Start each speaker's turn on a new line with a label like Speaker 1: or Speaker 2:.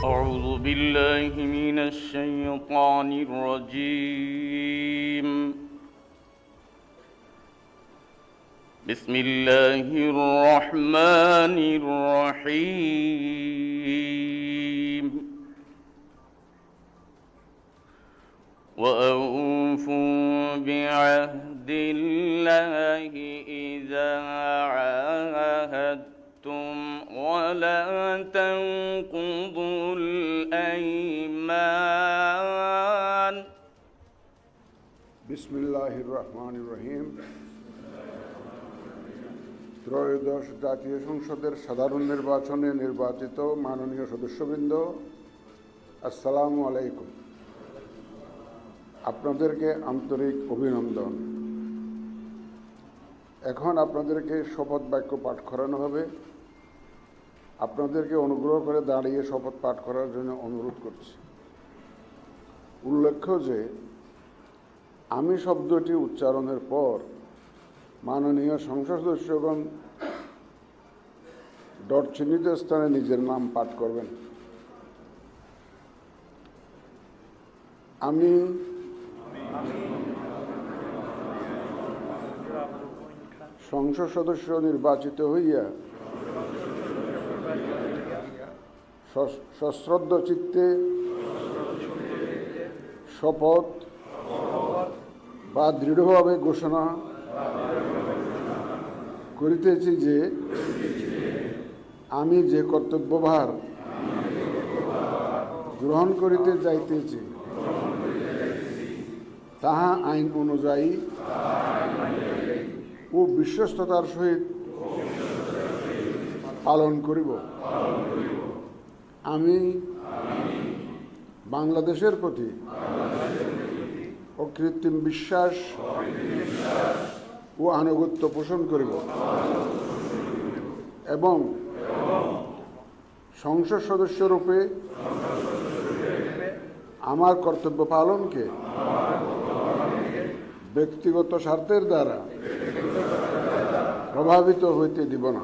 Speaker 1: أعوذ بالله من الشيطان الرجيم. بسم الله الرحمن الرحيم. وأوفوا بعهد الله إذا عاهدتم ولا تنقضوا الأيمان.
Speaker 2: বিসমিল্লাহির রহমানির রহিম। ত্রয়োদশ জাতীয় সংসদের সাধারণ নির্বাচনে নির্বাচিত মাননীয় সদস্যবৃন্দ, আসসালামু আলাইকুম। আপনাদেরকে আন্তরিক অভিনন্দন। এখন আপনাদেরকে শপথ বাক্য পাঠ করানো হবে। আপনাদেরকে অনুগ্রহ করে দাঁড়িয়ে শপথ পাঠ করার জন্য অনুরোধ করছি। উল্লেখ্য যে আমি শব্দটি উচ্চারণের পর মাননীয় সংসদ সদস্যগণ ডট চিহ্নিত স্থানে নিজের নাম পাঠ করবেন। আমি সংসদ সদস্য নির্বাচিত হইয়া সশ্রদ্ধ চিত্তে শপথ বা দৃঢ়ভাবে ঘোষণা করিতেছি যে আমি যে কর্তব্যভার গ্রহণ করিতে যাইতেছি তাহা আইন অনুযায়ী ও বিশ্বস্ততার সহিত পালন করিব। আমি বাংলাদেশের প্রতি অকৃত্রিম বিশ্বাস ও আনুগত্য পোষণ করিব এবং সংসদ সদস্যরূপে আমার কর্তব্য পালনকে ব্যক্তিগত স্বার্থের দ্বারা প্রভাবিত হইতে দিব না।